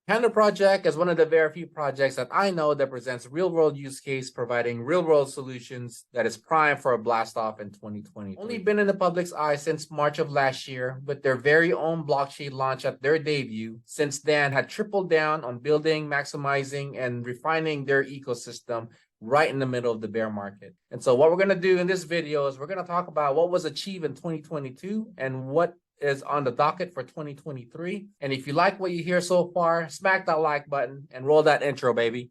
PandoProject is one of the very few projects that I know that presents real-world use case, providing real-world solutions that is primed for a blast-off in 2020. Only been in the public's eye since March of last year, with their very own blockchain launch at their debut. Since then, had tripled down on building, maximizing, and refining their ecosystem right in the middle of the bear market. And so what we're going to do in this video is we're going to talk about what was achieved in 2022 and what is on the docket for 2023. And if you like what you hear so far, smack that like button and roll that intro, baby.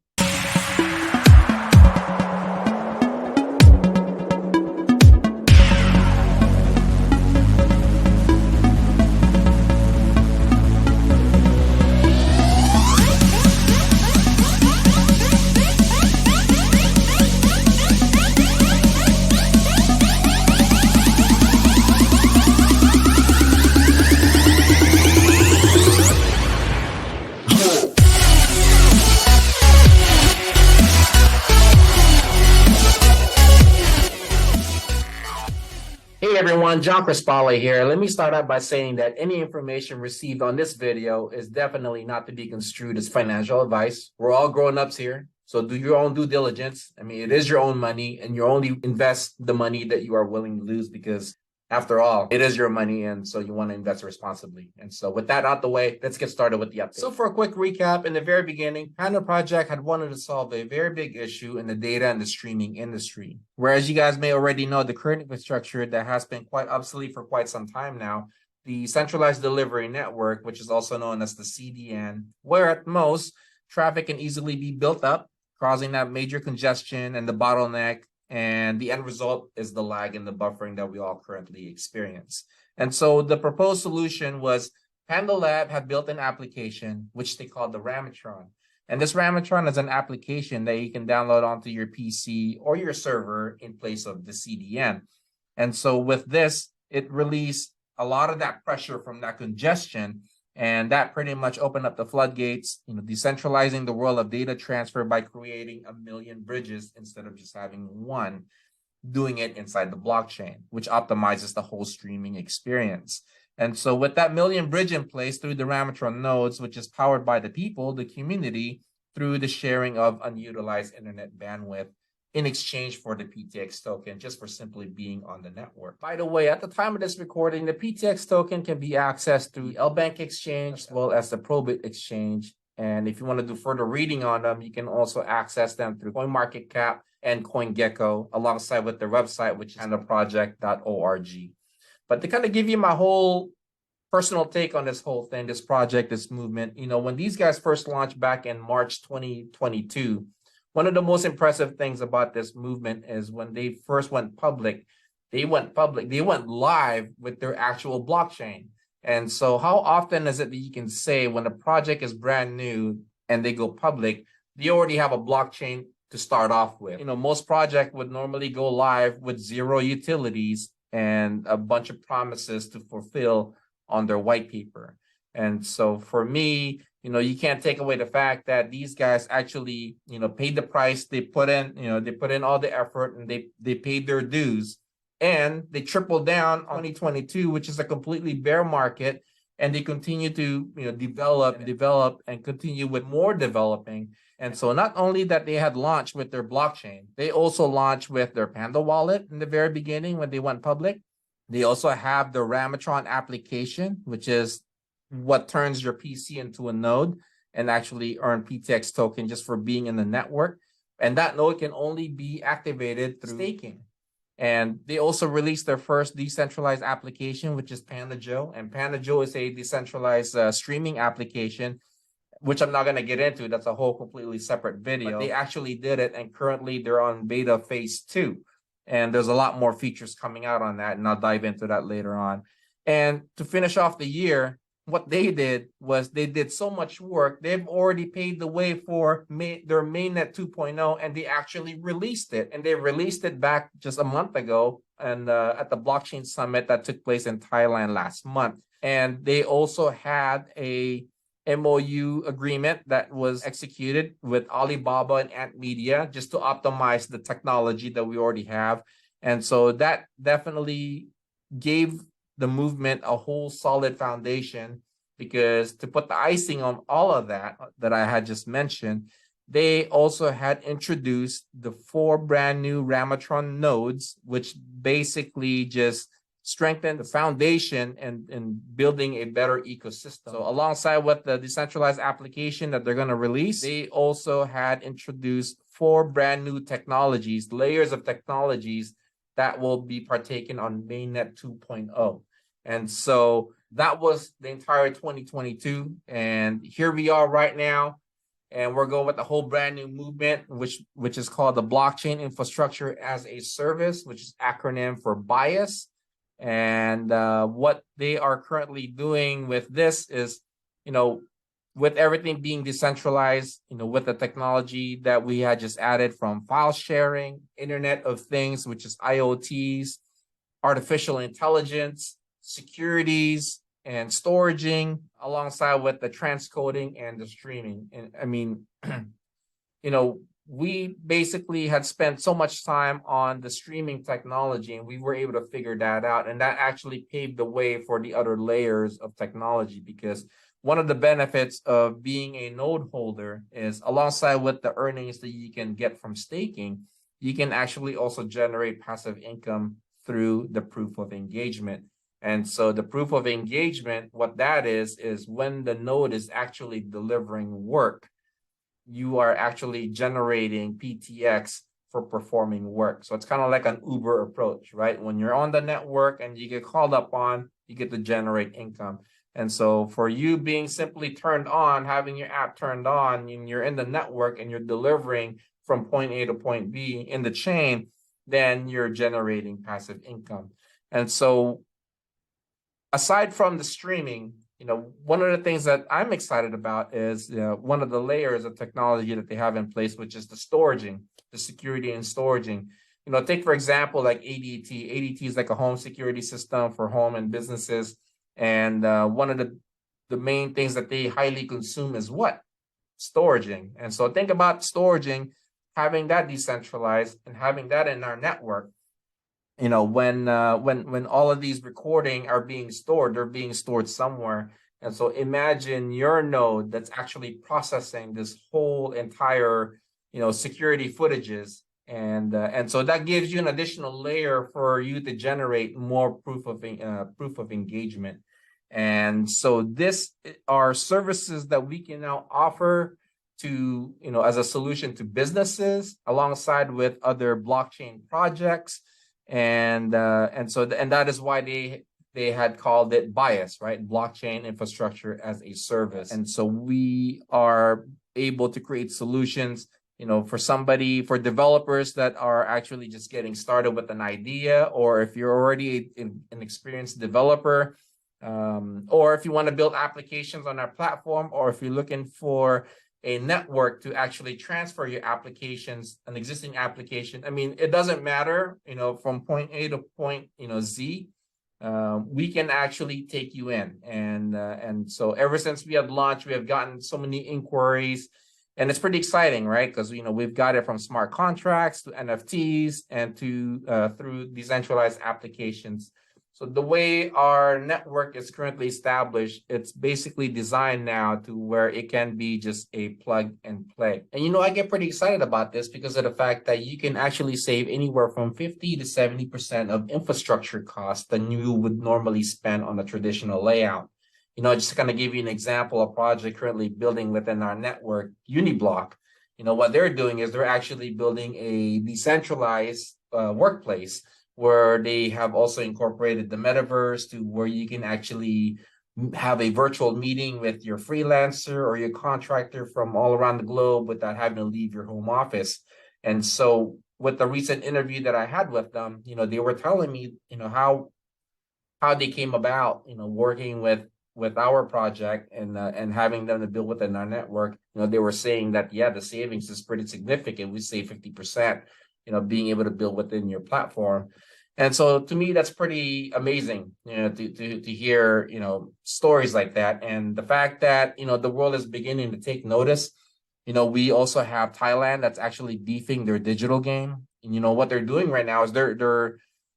Hey everyone, John Crispale here. Let me start out by saying that any information received on this video is definitely not to be construed as financial advice. We're all grown-ups here, so do your own due diligence. I mean, it is your own money, and you only invest the money that you are willing to lose because, after all, it is your money, and so you want to invest responsibly. And so with that out the way, let's get started with the update. So for a quick recap, in the very beginning, PandoProject had wanted to solve a very big issue in the data and the streaming industry. Whereas you guys may already know, the current infrastructure that has been quite obsolete for quite some time now, the centralized delivery network, which is also known as the CDN, where at most, traffic can easily be built up, causing that major congestion and the bottleneck. And the end result is the lag and the buffering that we all currently experience. And so the proposed solution was PandoLab had built an application, which they called the Ramatron. And this Ramatron is an application that you can download onto your PC or your server in place of the CDN. And so with this, it released a lot of that pressure from that congestion. And that pretty much opened up the floodgates, decentralizing the world of data transfer by creating 1 million bridges instead of just having one, doing it inside the blockchain, which optimizes the whole streaming experience. And so with that 1 million bridge in place through the Ramatron nodes, which is powered by the people, the community, through the sharing of unutilized internet bandwidth in exchange for the PTX token, just for simply being on the network. By the way, at the time of this recording, the PTX token can be accessed through the LBank exchange as well as the Probit exchange. And if you want to do further reading on them, you can also access them through CoinMarketCap and CoinGecko, alongside with their website, which is PandoProject.org. But to kind of give you my whole personal take on this whole thing, this project, this movement, when these guys first launched back in March 2022, one of the most impressive things about this movement is when they first went public, they went live with their actual blockchain. And so how often is it that you can say when a project is brand new and they go public, they already have a blockchain to start off with? Most projects would normally go live with 0 utilities and a bunch of promises to fulfill on their white paper. And so for me, you can't take away the fact that these guys actually, paid the price. They put in all the effort, and they paid their dues, and they tripled down on 2022, which is a completely bear market. And they continue to, develop and continue with more developing. And so not only that they had launched with their blockchain, they also launched with their Panda wallet in the very beginning when they went public. They also have the Ramatron application, which is what turns your PC into a node and actually earn PTX token just for being in the network. And that node can only be activated through staking. And they also released their first decentralized application, which is PandaJoe. And PandaJoe is a decentralized streaming application, which I'm not going to get into. That's a whole completely separate video. But they actually did it, and currently they're on beta phase 2. And there's a lot more features coming out on that, and I'll dive into that later on. And to finish off the year, what they did was they did so much work. They've already paved the way for their mainnet 2.0, and they actually released it. And they released it back just a month ago and at the blockchain summit that took place in Thailand last month. And they also had a MOU agreement that was executed with Alibaba and Ant Media just to optimize the technology that we already have. And so that definitely gave the movement a whole solid foundation because to put the icing on all of that I had just mentioned, they also had introduced the 4 brand new Ramatron nodes, which basically just strengthen the foundation and building a better ecosystem. So alongside with the decentralized application that they're going to release, they also had introduced 4 brand new technologies, layers of technologies that will be partaken on mainnet 2.0. And so that was the entire 2022. And here we are right now. And we're going with the whole brand new movement, which is called the Blockchain Infrastructure as a Service, which is acronym for BIAS. And what they are currently doing with this is, with everything being decentralized, with the technology that we had just added from file sharing, Internet of Things, which is IoTs, artificial intelligence, securities, and storaging, alongside with the transcoding and the streaming. And I mean, we basically had spent so much time on the streaming technology, and we were able to figure that out. And that actually paved the way for the other layers of technology, because one of the benefits of being a node holder is, alongside with the earnings that you can get from staking, you can actually also generate passive income through the proof of engagement. And so the proof of engagement, what that is when the node is actually delivering work, you are actually generating PTX for performing work. So it's kind of like an Uber approach, right? When you're on the network and you get called up on, you get to generate income. And so for you being simply turned on, having your app turned on, and you're in the network and you're delivering from point A to point B in the chain, then you're generating passive income. And so aside from the streaming, one of the things that I'm excited about is one of the layers of technology that they have in place, which is the storaging, the security and storaging. Take, for example, like ADT. ADT is like a home security system for home and businesses. And one of the main things that they highly consume is what? Storaging. And so think about storaging, having that decentralized and having that in our network. When all of these recording are being stored, they're being stored somewhere. And so imagine your node that's actually processing this whole entire, security footages. And so that gives you an additional layer for you to generate more proof of engagement. And so this are services that we can now offer to, as a solution to businesses, alongside with other blockchain projects. And that is why they had called it BIAS, right? Blockchain Infrastructure as a Service. And so we are able to create solutions, for developers that are actually just getting started with an idea, or if you're already an experienced developer, or if you want to build applications on our platform, or if you're looking for a network to actually transfer your applications, an existing application. I mean, it doesn't matter, from point A to point, Z, we can actually take you in. And so ever since we have launched, we have gotten so many inquiries, and it's pretty exciting, right? Because, we've got it from smart contracts to NFTs and to through decentralized applications. So the way our network is currently established, it's basically designed now to where it can be just a plug and play. And I get pretty excited about this because of the fact that you can actually save anywhere from 50 to 70% of infrastructure costs than you would normally spend on a traditional layout. Just to kind of give you an example, a project currently building within our network, Uniblock, what they're doing is they're actually building a decentralized workplace, where they have also incorporated the metaverse to where you can actually have a virtual meeting with your freelancer or your contractor from all around the globe without having to leave your home office. And so with the recent interview that I had with them, they were telling me, how they came about, working with our project and having them to build within our network. They were saying that, yeah, the savings is pretty significant. We save 50%. Being able to build within your platform. And so to me, that's pretty amazing, to hear, stories like that. And the fact that, the world is beginning to take notice. We also have Thailand that's actually beefing their digital game. And what they're doing right now is they're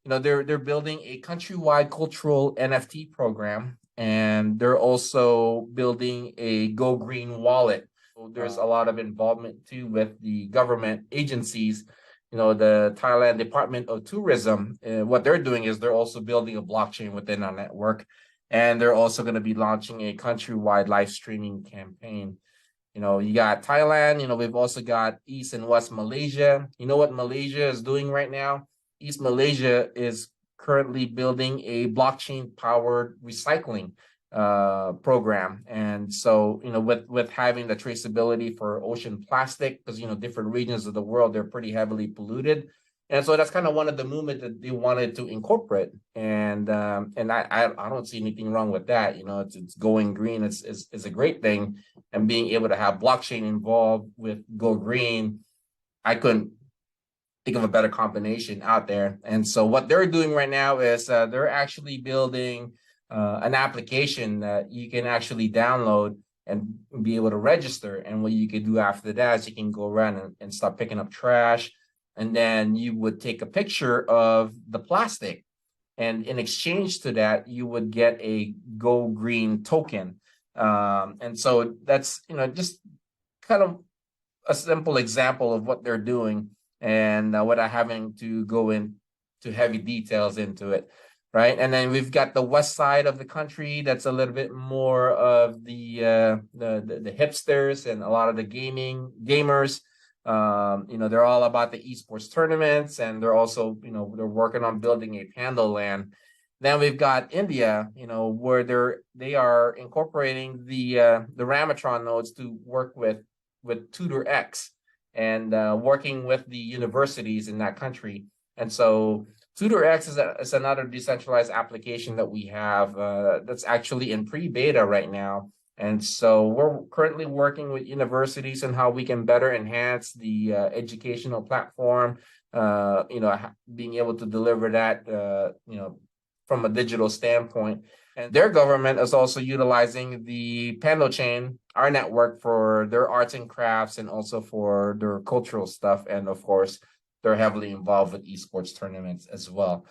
building a countrywide cultural NFT program. and they're also building a Go Green wallet. So there's a lot of involvement too with the government agencies. The Thailand Department of Tourism, what they're doing is they're also building a blockchain within our network, and they're also going to be launching a countrywide live streaming campaign. You got Thailand, we've also got East and West Malaysia. You know what Malaysia is doing right now? East Malaysia is currently building a blockchain powered recycling program. And so, with having the traceability for ocean plastic, because, different regions of the world, they're pretty heavily polluted. And so that's kind of one of the movement that they wanted to incorporate. And I don't see anything wrong with that. It's going green. It's a great thing. And being able to have blockchain involved with Go Green, I couldn't think of a better combination out there. And so what they're doing right now is they're actually building an application that you can actually download and be able to register. And what you can do after that is you can go around and start picking up trash. And then you would take a picture of the plastic. And in exchange to that, you would get a Go Green token. And so that's, just kind of a simple example of what they're doing, and without having to go into heavy details into it, right? And then we've got the west side of the country that's a little bit more of the hipsters and a lot of the gamers. They're all about the esports tournaments, and they're also, they're working on building a Panda land. Then we've got India, where they are incorporating the Ramatron nodes to work with TutorX, and working with the universities in that country. And so TutorX is another decentralized application that we have that's actually in pre-beta right now. And so we're currently working with universities on how we can better enhance the educational platform, being able to deliver that, from a digital standpoint. And their government is also utilizing the Pando chain, our network, for their arts and crafts and also for their cultural stuff. And of course, they're heavily involved with esports tournaments as well.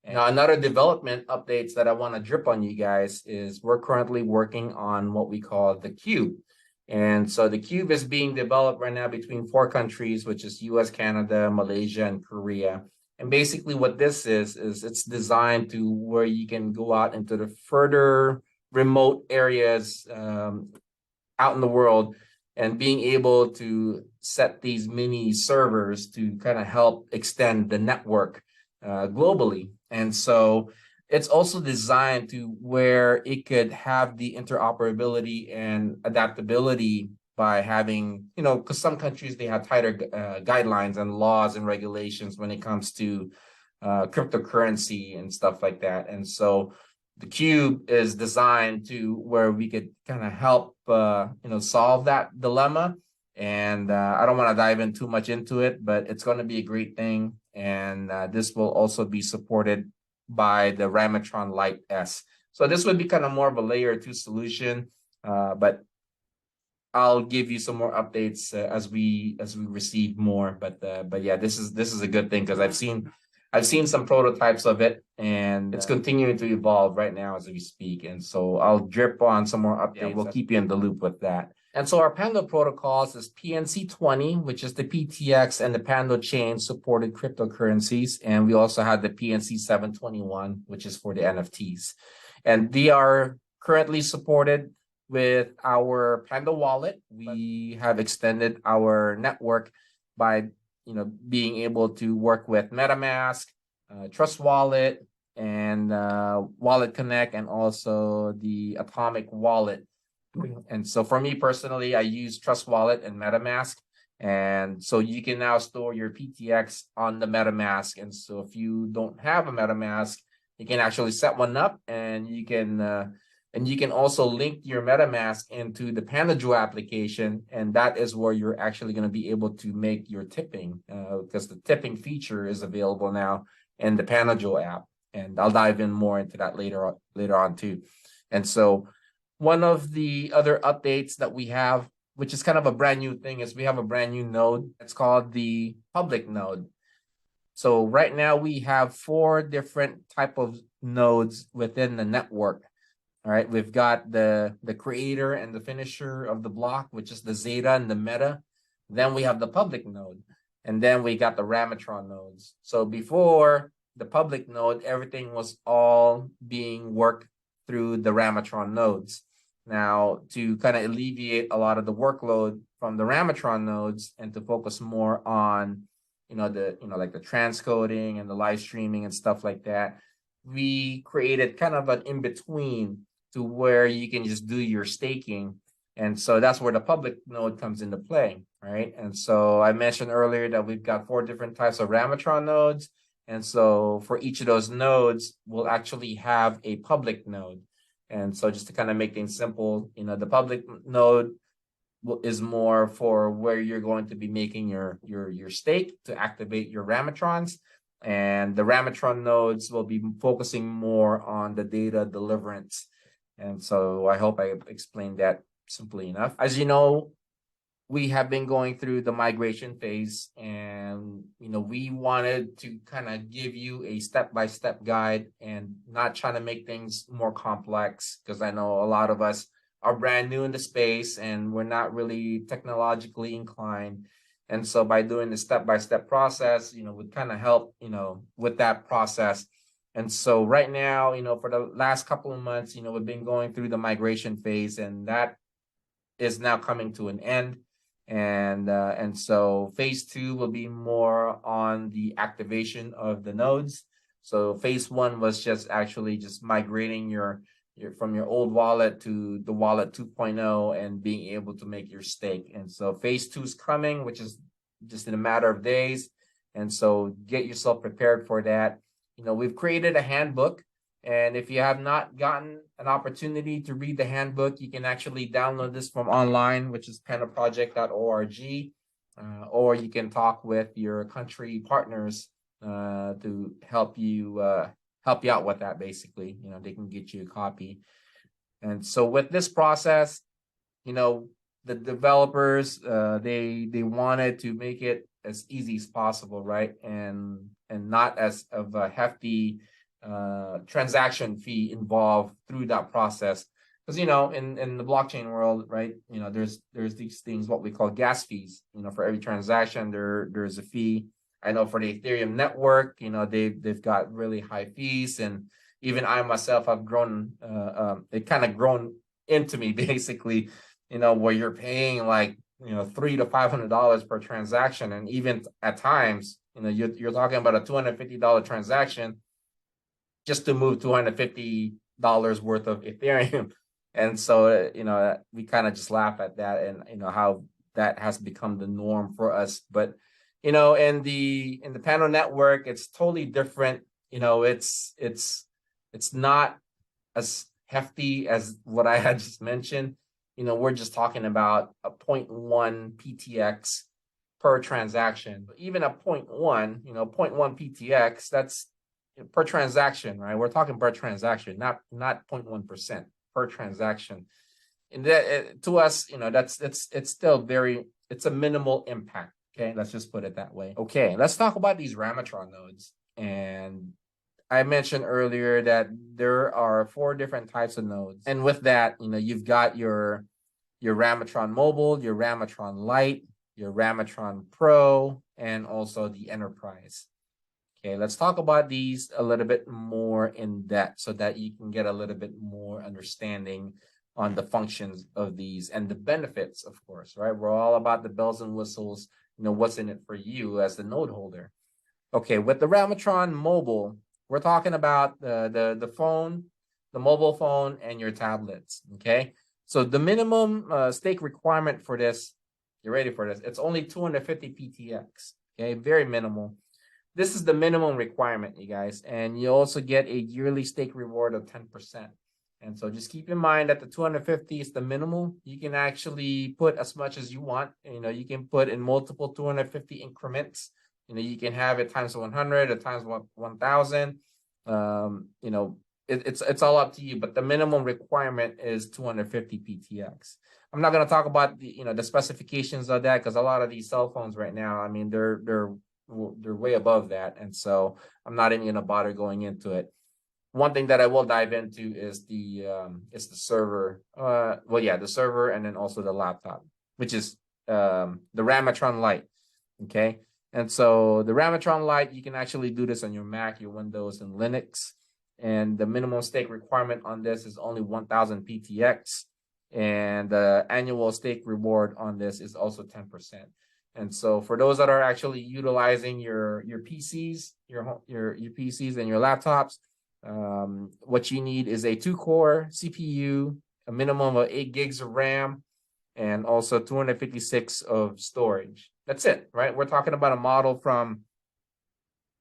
Now, another development updates that I want to drip on you guys is we're currently working on what we call the Cube. And so the Cube is being developed right now between 4 countries, which is US, Canada, Malaysia, and Korea. And basically what this is it's designed to where you can go out into the further remote areas out in the world, and being able to set these mini servers to kind of help extend the network globally. And so it's also designed to where it could have the interoperability and adaptability by having, because some countries, they have tighter guidelines and laws and regulations when it comes to cryptocurrency and stuff like that. And so the Cube is designed to where we could kind of help, solve that dilemma. And I don't want to dive in too much into it, but it's going to be a great thing. And this will also be supported by the Ramatron Lite S. So this would be kind of more of a layer 2 solution, but I'll give you some more updates as we receive more. But yeah, this is a good thing, because I've seen some prototypes of it, and it's continuing to evolve right now as we speak. And so I'll drip on some more updates. We'll keep you in the loop with that. And so our Pando protocols is PNC20, which is the PTX and the Pando chain supported cryptocurrencies. And we also have the PNC 721, which is for the NFTs. And they are currently supported with our Pando wallet. We have extended our network by being able to work with MetaMask, Trust Wallet, and Wallet Connect, and also the Atomic Wallet. And so for me personally, I use Trust Wallet and MetaMask. And so you can now store your PTX on the MetaMask. And so if you don't have a MetaMask, you can actually set one up, and you can also link your MetaMask into the PandoProject application, and that is where you're actually going to be able to make your tipping, because the tipping feature is available now in the PandoProject app, and I'll dive in more into that later on too. And so one of the other updates that we have, which is kind of a brand new thing, is we have a brand new node. It's called the public node. So right now we have 4 different type of nodes within the network. All right, we've got the creator and the finisher of the block, which is the Zeta and the Meta. Then we have the public node, and then we got the Ramatron nodes. So before the public node, everything was all being worked through the Ramatron nodes. Now, to kind of alleviate a lot of the workload from the Ramatron nodes and to focus more on, like the transcoding and the live streaming and stuff like that, we created kind of an in-between to where you can just do your staking. And so that's where the public node comes into play, right? And so I mentioned earlier that we've got 4 different types of Ramatron nodes. And so for each of those nodes, we'll actually have a public node. And so just to kind of make things simple, the public node is more for where you're going to be making your stake to activate your Ramatrons. And the Ramatron nodes will be focusing more on the data deliverance. And so I hope I explained that simply enough. As you know, we have been going through the migration phase, and we wanted to kind of give you a step-by-step guide and not trying to make things more complex, because I know a lot of us are brand new in the space and we're not really technologically inclined. And so by doing the step-by-step process, would kind of help, with that process. And so right now, for the last couple of months, we've been going through the migration phase, and that is now coming to an end. And so phase 2 will be more on the activation of the nodes. So phase 1 was just migrating your from your old wallet to the wallet 2.0 and being able to make your stake. And so phase 2 is coming, which is just in a matter of days. And so get yourself prepared for that. We've created a handbook, and if you have not gotten an opportunity to read the handbook, you can actually download this from online, which is PandoProject.org, or you can talk with your country partners to help you out with that. Basically, they can get you a copy. And so with this process, the developers they wanted to make it as easy as possible, right? And not as of a hefty transaction fee involved through that process. Because in the blockchain world, right, there's these things what we call gas fees. For every transaction there's a fee. I know for the Ethereum network, they've got really high fees, and even I myself have grown it kind of grown into me basically, where you're paying like $300 to $500 per transaction, and even at times you're talking about a $250 transaction just to move $250 worth of Ethereum. And so we kind of just laugh at that, and how that has become the norm for us. But in the Pando network, it's totally different. It's not as hefty as what I had just mentioned. We're just talking about a 0.1 PTX per transaction. Even a 0.1, 0.1 PTX, that's per transaction, right? We're talking per transaction, not 0.1% per transaction. And that to us, it's still it's a minimal impact. Okay, let's just put it that way. Okay, let's talk about these Ramatron nodes. And I mentioned earlier that there are 4 different types of nodes. And with that, you've got your Ramatron Mobile, your Ramatron Lite, your Ramatron Pro, and also the Enterprise. Okay, let's talk about these a little bit more in depth so that you can get a little bit more understanding on the functions of these and the benefits, of course, right? We're all about the bells and whistles, what's in it for you as the node holder. Okay, with the Ramatron Mobile, we're talking about the phone, the mobile phone, and your tablets, okay? So the minimum stake requirement for this, you're ready for this, it's only 250 PTX, okay? Very minimal. This is the minimum requirement, you guys, and you also get a yearly stake reward of 10%. And so just keep in mind that the 250 is the minimal. You can actually put as much as you want. You can put in multiple 250 increments. You can have it times 100 or times 1,000. It's all up to you, but the minimum requirement is 250 PTX. I'm not going to talk about the specifications of that, because a lot of these cell phones right now, I mean, they're way above that, and so I'm not even going to bother going into it. one thing that I will dive into is the server. The server, and then also the laptop, which is the Ramatron Lite. Okay, and so the Ramatron Lite, you can actually do this on your Mac, your Windows, and Linux. And the minimum stake requirement on this is only 1,000 PTX, and the annual stake reward on this is also 10%. And so for those that are actually utilizing your PCs, your PCs and your laptops, what you need is a 2-core CPU, a minimum of 8 gigs of RAM, and also 256 of storage. That's it, right? We're talking about a model from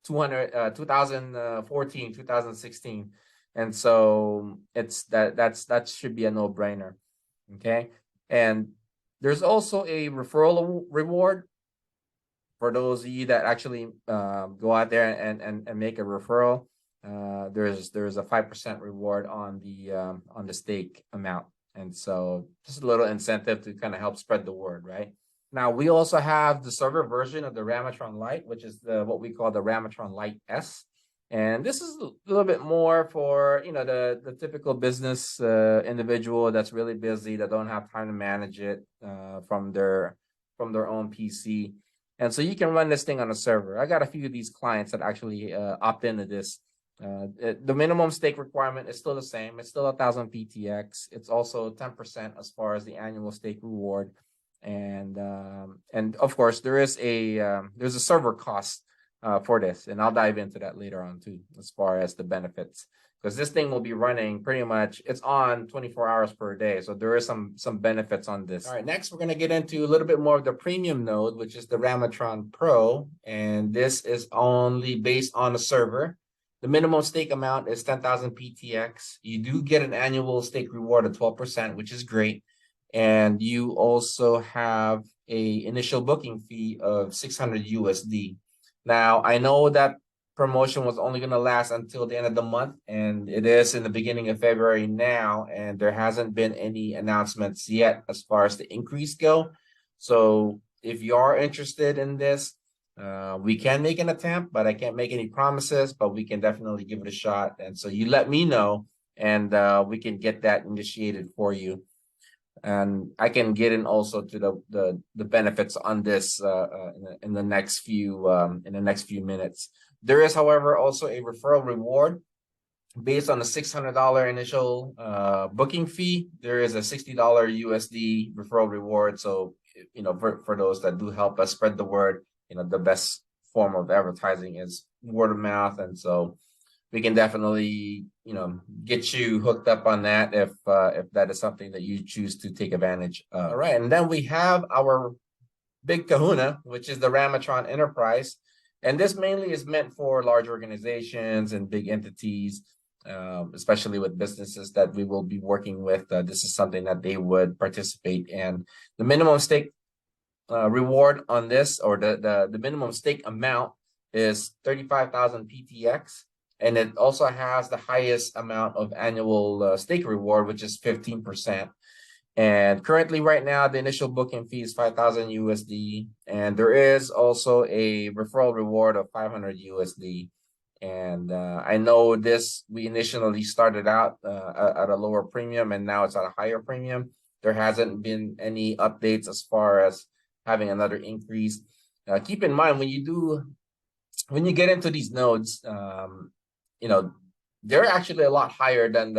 2014, 2016. And so it's that should be a no-brainer. Okay. And there's also a referral reward for those of you that actually go out there and make a referral. There's a 5% reward on the stake amount. And so just a little incentive to kind of help spread the word, right? Now, we also have the server version of the Ramatron Lite, which is what we call the Ramatron Lite S. And this is a little bit more for, the typical business individual that's really busy, that don't have time to manage it from their own PC. And so you can run this thing on a server. I got a few of these clients that actually opt into this. The minimum stake requirement is still the same. It's still 1,000 PTX. It's also 10% as far as the annual stake reward. And of course, there's a server cost for this, and I'll dive into that later on too, as far as the benefits, because this thing will be running pretty much, it's on 24 hours per day, so there is some benefits on this. All right, next we're going to get into a little bit more of the premium node, which is the Ramatron Pro, and this is only based on a server. The minimum stake amount is 10,000 PTX. You do get an annual stake reward of 12%, which is great. And you also have a initial booking fee of 600 USD. Now, I know that promotion was only going to last until the end of the month, and it is in the beginning of February now, and there hasn't been any announcements yet as far as the increase go. So if you are interested in this, we can make an attempt, but I can't make any promises, but we can definitely give it a shot. And so you let me know, and we can get that initiated for you. And I can get in also to the benefits on this in the next few minutes. There is, however, also a referral reward based on the $600 initial booking fee. There is a $60 USD referral reward. So for those that do help us spread the word, the best form of advertising is word of mouth, and so we can definitely, get you hooked up on that if that is something that you choose to take advantage of. All right, and then we have our big kahuna, which is the Ramatron Enterprise. And this mainly is meant for large organizations and big entities, especially with businesses that we will be working with. This is something that they would participate in. The minimum stake reward on this, or the minimum stake amount, is 35,000 PTX. And it also has the highest amount of annual stake reward, which is 15%. And currently, right now, the initial booking fee is 5,000 USD. And there is also a referral reward of 500 USD. And I know we initially started out at a lower premium, and now it's at a higher premium. There hasn't been any updates as far as having another increase. Keep in mind, when you get into these nodes, they're actually a lot higher than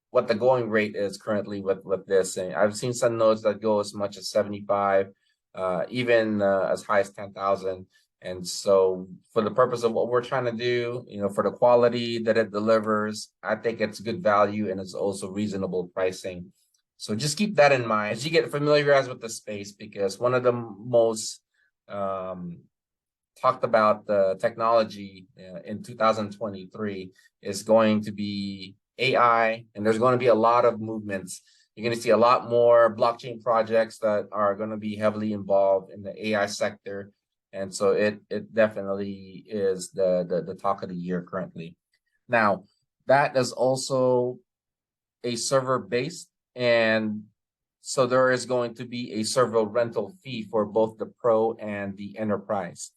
what the going rate is currently with this. And I've seen some nodes that go as much as 75, even as high as 10,000. And so for the purpose of what we're trying to do, for the quality that it delivers, I think it's good value, and it's also reasonable pricing. So just keep that in mind as you get familiarized with the space, because one of the most talked about the technology in 2023 is going to be AI, and there's going to be a lot of movements. You're going to see a lot more blockchain projects that are going to be heavily involved in the AI sector. And so it definitely is the talk of the year currently. Now, that is also a server based, and so there is going to be a server rental fee for both the Pro and the Enterprise.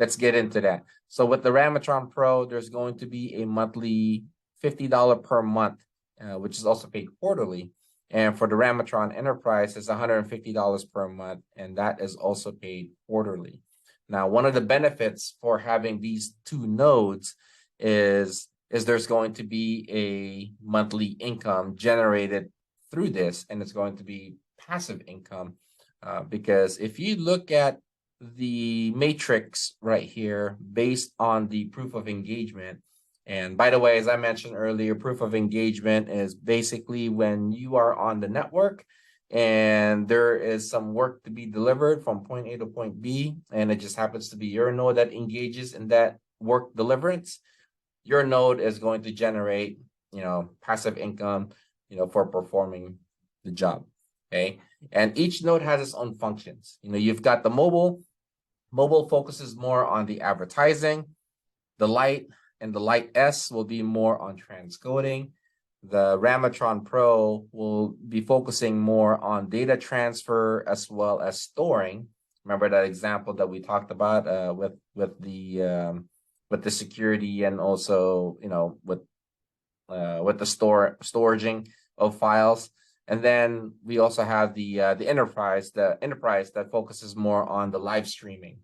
let's get into that. So with the Ramatron Pro, there's going to be a monthly $50 per month, which is also paid quarterly. And for the Ramatron Enterprise, it's $150 per month, and that is also paid quarterly. Now, one of the benefits for having these two nodes is there's going to be a monthly income generated through this, and it's going to be passive income. Because if you look at the matrix right here based on the proof of engagement, and by the way, as I mentioned earlier, proof of engagement is basically when you are on the network and there is some work to be delivered from point A to point B, and it just happens to be your node that engages in that work deliverance. Your node is going to generate, passive income, for performing the job. Okay. And each node has its own functions. You've got the mobile. Mobile focuses more on the advertising. The light and the Light S will be more on transcoding. The Ramatron Pro will be focusing more on data transfer as well as storing. Remember that example that we talked about with the security, and also with the storaging of files. And then we also have the enterprise that focuses more on the live streaming.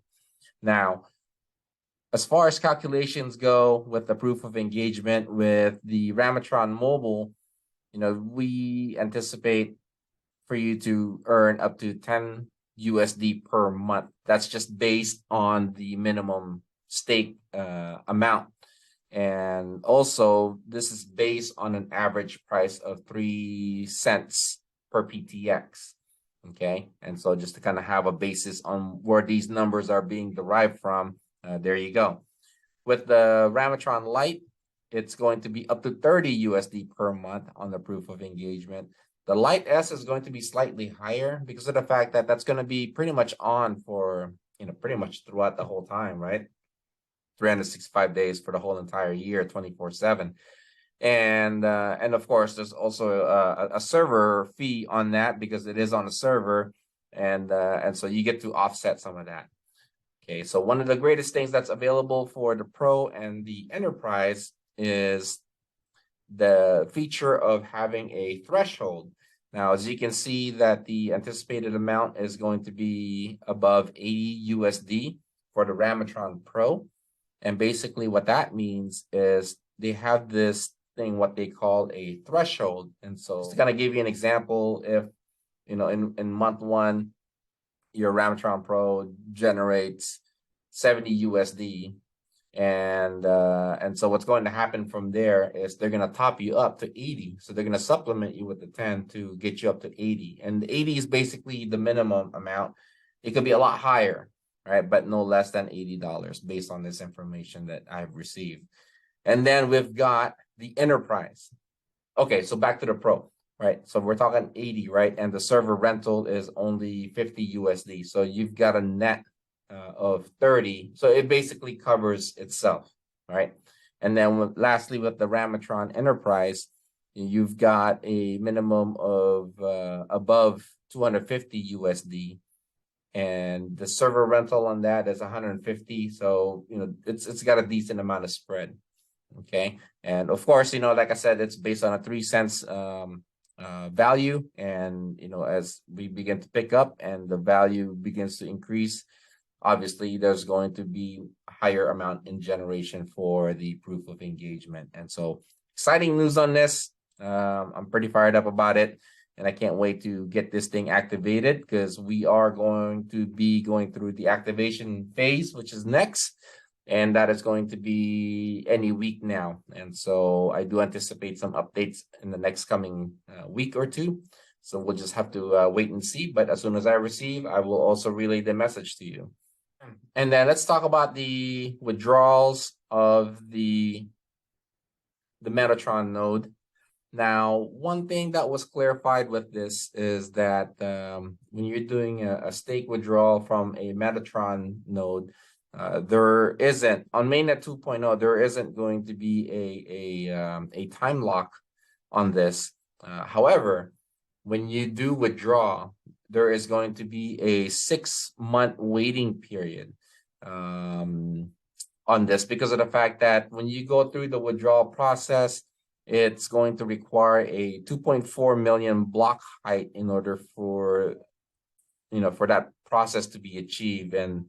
Now, as far as calculations go with the proof of engagement with the Ramatron Mobile, we anticipate for you to earn up to 10 USD per month. That's just based on the minimum stake amount. And also, this is based on an average price of 3 cents per PTX. Okay. And so just to kind of have a basis on where these numbers are being derived from, there you go. With the Ramatron Lite, it's going to be up to 30 USD per month on the proof of engagement. The Light S is going to be slightly higher because of the fact that that's going to be pretty much on for, pretty much throughout the whole time, right? 365 days for the whole entire year, 24/7. And of course, there's also a server fee on that because it is on a server, and so you get to offset some of that. Okay, so one of the greatest things that's available for the Pro and the Enterprise is the feature of having a threshold. Now, as you can see that the anticipated amount is going to be above 80 USD for the Ramatron Pro. And basically what that means is they have this thing, what they call a threshold. And so just to kind of give you an example, if, in month one, your Ramatron Pro generates 70 USD. And so what's going to happen from there is they're going to top you up to 80. So they're going to supplement you with the 10 to get you up to 80. And the 80 is basically the minimum amount. It could be a lot higher, right? But no less than $80 based on this information that I've received. And then we've got the Enterprise. Okay, so back to the Pro, right? So we're talking 80, right? And the server rental is only 50 USD. So you've got a net of 30. So it basically covers itself, right? And then lastly, with the Ramatron Enterprise, you've got a minimum of above 250 USD. And the server rental on that is 150. So, it's got a decent amount of spread. Okay. And of course, like I said, it's based on a 3 cents value. And, as we begin to pick up and the value begins to increase, obviously there's going to be a higher amount in generation for the proof of engagement. And so exciting news on this. I'm pretty fired up about it. And I can't wait to get this thing activated because we are going to be going through the activation phase, which is next. And that is going to be any week now. And so I do anticipate some updates in the next coming week or two. So we'll just have to wait and see. But as soon as I receive, I will also relay the message to you. And then let's talk about the withdrawals of the Metatron node. Now, one thing that was clarified with this is that when you're doing a stake withdrawal from a Metatron node, there isn't, on mainnet 2.0, there isn't going to be a time lock on this. However, when you do withdraw, there is going to be a 6-month waiting period. on this because of the fact that when you go through the withdrawal process, it's going to require a 2.4 million block height in order for for that process to be achieved. And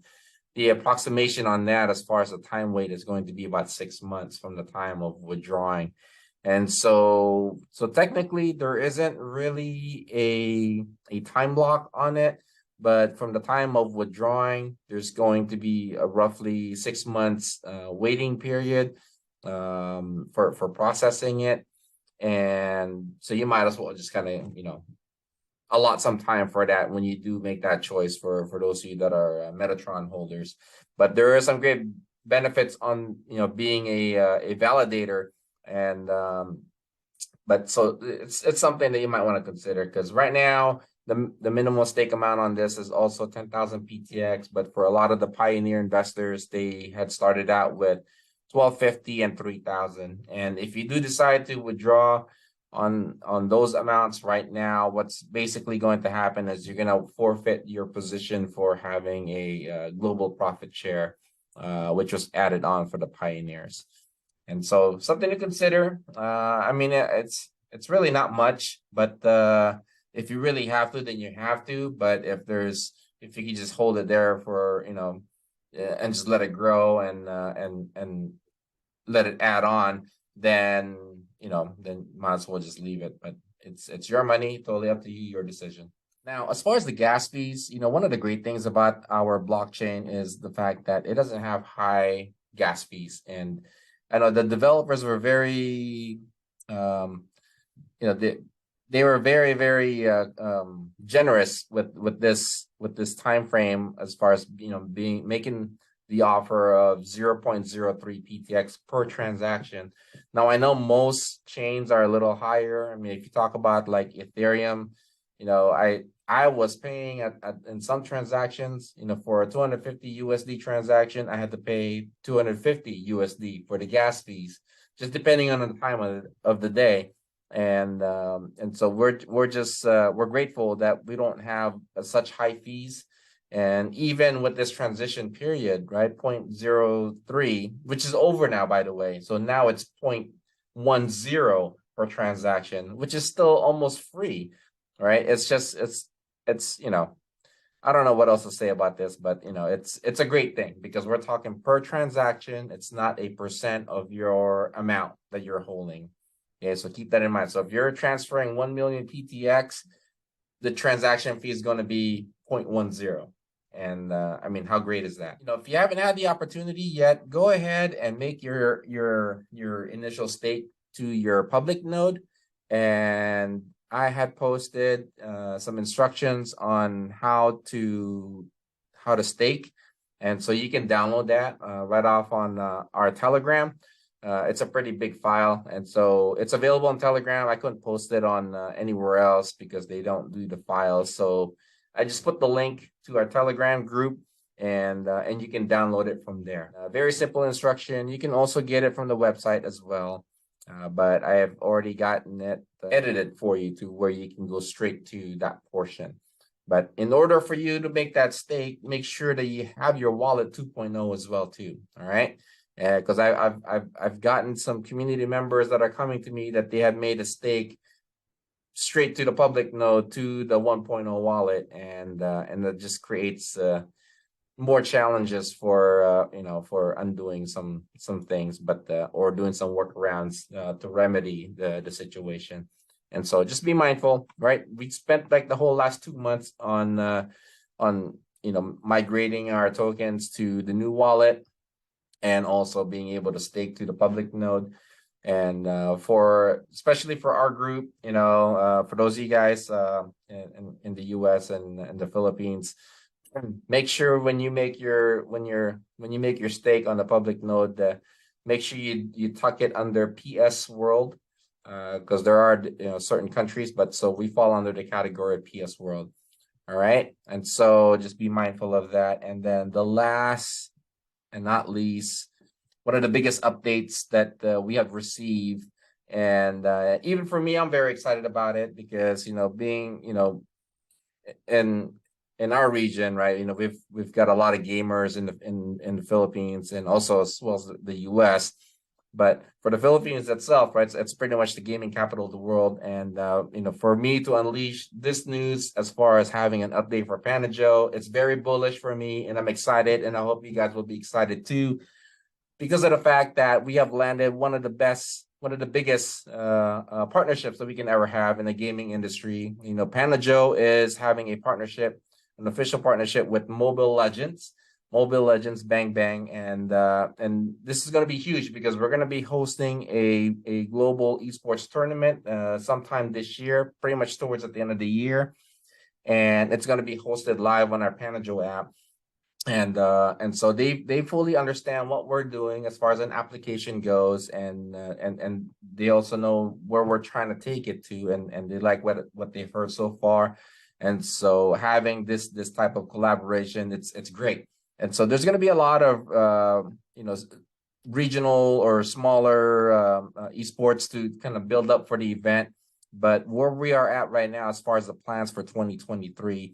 the approximation on that as far as the time wait is going to be about 6 months from the time of withdrawing. And so technically there isn't really a time block on it, but from the time of withdrawing, there's going to be a roughly 6 months waiting period for processing it. And so you might as well just kind of, allot some time for that when you do make that choice for those of you that are Metatron holders. But there are some great benefits on, being a validator. And but so it's something that you might want to consider, because right now the minimal stake amount on this is also 10,000 PTX, but for a lot of the pioneer investors, they had started out with 1250 and 3,000. And if you do decide to withdraw on those amounts right now, what's basically going to happen is you're going to forfeit your position for having a global profit share, which was added on for the pioneers. And so something to consider. I mean, it's really not much, but if you really have to, then you have to. But if you can just hold it there for, and just let it grow and let it add on, then then might as well just leave it. But it's your money, totally up to you, your decision. Now, as far as the gas fees, one of the great things about our blockchain is the fact that it doesn't have high gas fees. And I know the developers were very, they were very, very generous with this time frame as far as making the offer of 0.03 PTX per transaction. Now I know most chains are a little higher. I mean, if you talk about like Ethereum, I was paying in some transactions, for a 250 USD transaction, I had to pay 250 USD for the gas fees, just depending on the time of the day. And so we're grateful that we don't have such high fees. And even with this transition period, right, 0.03, which is over now, by the way. So now it's 0.10 per transaction, which is still almost free, right? It's I don't know what else to say about this, but it's a great thing because we're talking per transaction. It's not a percent of your amount that you're holding. Okay, so keep that in mind. So if you're transferring 1 million PTX, the transaction fee is going to be 0.10. And I mean, how great is that? If you haven't had the opportunity yet, go ahead and make your initial stake to your public node. And I had posted some instructions on how to stake, and so you can download that right off on our Telegram. It's a pretty big file, and so it's available on Telegram. I couldn't post it on anywhere else because they don't do the files. So I just put the link to our Telegram group, and you can download it from there. Very simple instruction. You can also get it from the website as well. But I have already gotten it edited for you to where you can go straight to that portion. But in order for you to make that stake, make sure that you have your wallet 2.0 as well too. All right, because I've gotten some community members that are coming to me that they have made a stake straight to the public node to the 1.0 wallet, and that just creates more challenges for for undoing some things, but or doing some workarounds to remedy the situation. And so just be mindful, right? We spent like the whole last 2 months on migrating our tokens to the new wallet, and also being able to stake to the public node. And especially for our group, for those of you guys in the US and the Philippines, make sure when you make your stake on the public node, make sure you tuck it under PS World, because there are certain countries, but so we fall under the category of PS World. All right, and so just be mindful of that. And then the last and not least, one of the biggest updates that we have received, and even for me, I'm very excited about it because being in in our region, right? You know, we've got a lot of gamers in the Philippines and also as well as the US. But for the Philippines itself, right, it's pretty much the gaming capital of the world. And you know, for me to unleash this news as far as having an update for PandoProject, it's very bullish for me, and I'm excited, and I hope you guys will be excited too, because of the fact that we have landed one of the biggest partnerships that we can ever have in the gaming industry. You know, PandoProject is having a partnership, an official partnership with Mobile Legends Bang Bang, and this is going to be huge because we're going to be hosting a global esports tournament sometime this year, pretty much towards at the end of the year, and it's going to be hosted live on our PandoProject app. And so they fully understand what we're doing as far as an application goes, and they also know where we're trying to take it to, and they like what they've heard so far. And so having this type of collaboration, it's great. And so there's going to be a lot of you know, regional or smaller esports to kind of build up for the event. But where we are at right now, as far as the plans for 2023,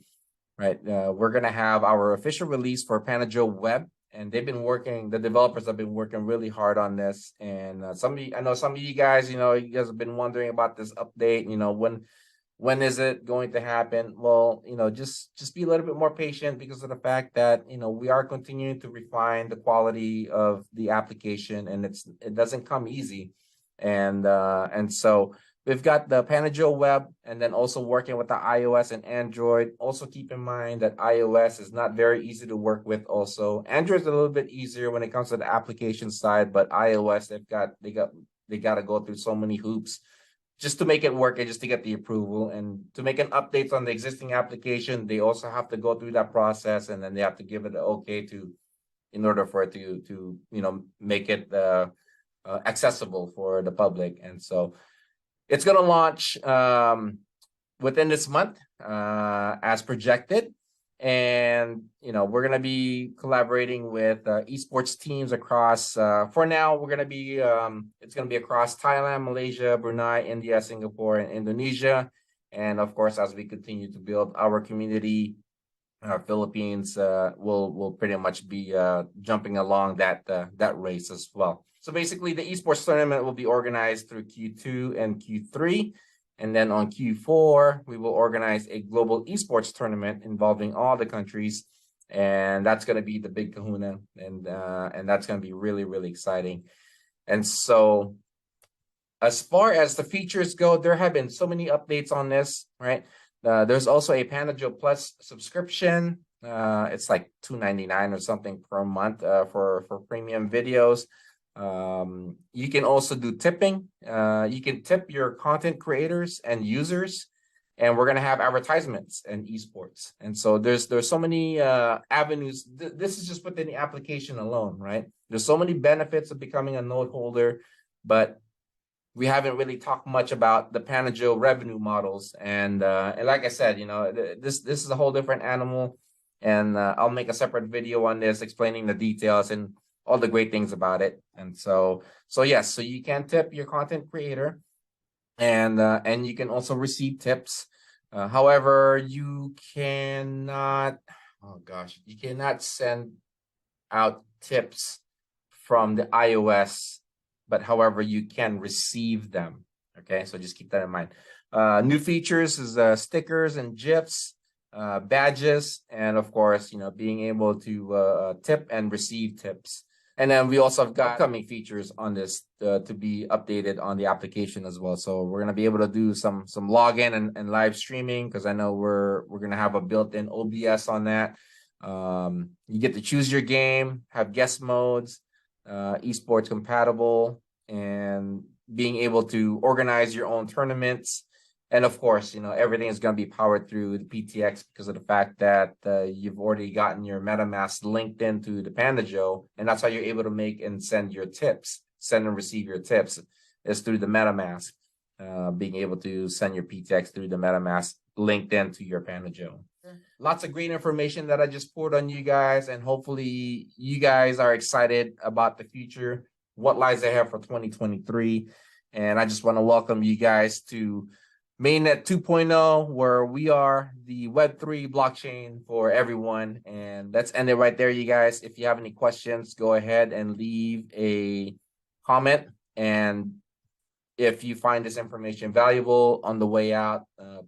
right, we're going to have our official release for PandoProject Web, and they've been working. The developers have been working really hard on this. And I know some of you guys, you know, you guys have been wondering about this update. You know, when is it going to happen? Well, you know, just be a little bit more patient because of the fact that, you know, we are continuing to refine the quality of the application, and it doesn't come easy. And so we've got the PandoProject Web, and then also working with the iOS and Android. Also keep in mind that iOS is not very easy to work with. Also, Android is a little bit easier when it comes to the application side, but iOS, they got to go through so many hoops just to make it work and just to get the approval. And to make an update on the existing application, they also have to go through that process, and then they have to give it an okay in order for it to you know, make it accessible for the public. And so it's going to launch within this month as projected. And, you know, we're going to be collaborating with esports teams across, for now, we're going to be, it's going to be across Thailand, Malaysia, Brunei, India, Singapore, and Indonesia. And of course, as we continue to build our community, Philippines will pretty much be jumping along that race as well. So basically, the esports tournament will be organized through Q2 and Q3. And then on Q4, we will organize a global esports tournament involving all the countries. And that's going to be the big kahuna. And that's going to be really, really exciting. And so as far as the features go, there have been so many updates on this, right? There's also a PandoProject Plus subscription. It's like $2.99 or something per month for premium videos. You can also do tipping. You can tip your content creators and users, and we're going to have advertisements and esports. And so there's so many avenues. This is just within the application alone, right? There's so many benefits of becoming a node holder, but we haven't really talked much about the PandoProject revenue models. And like I said, you know, this is a whole different animal, and I'll make a separate video on this explaining the details and all the great things about it. And so yes, so you can tip your content creator, and you can also receive tips. However, you cannot, you cannot send out tips from the iOS, but however, you can receive them. Okay, so just keep that in mind. New features is stickers and GIFs, badges, and of course, you know, being able to tip and receive tips. And then we also have got upcoming features on this to be updated on the application as well. So we're gonna be able to do some login and live streaming, because I know we're gonna have a built-in OBS on that. You get to choose your game, have guest modes, esports compatible, and being able to organize your own tournaments. And of course, you know, everything is going to be powered through the PTX because of the fact that you've already gotten your MetaMask linked into the PandoProject, and that's how you're able to make and send your tips, send and receive your tips is through the MetaMask, being able to send your PTX through the MetaMask linked into your PandoProject. Lots of great information that I just poured on you guys, and hopefully you guys are excited about the future, what lies ahead for 2023. And I just want to welcome you guys to Mainnet 2.0, where we are the Web3 blockchain for everyone. And let's end it right there, you guys. If you have any questions, go ahead and leave a comment. And if you find this information valuable on the way out,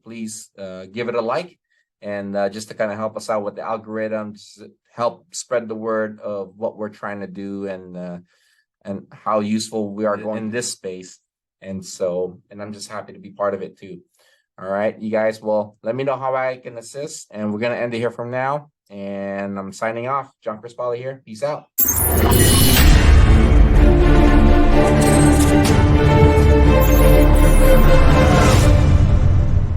please give it a like. And just to kind of help us out with the algorithms, help spread the word of what we're trying to do and how useful we are going in this space. And I'm just happy to be part of it too. All right, you guys, well, let me know how I can assist, and we're going to end it here from now. And I'm signing off. John Crispoli here. Peace out.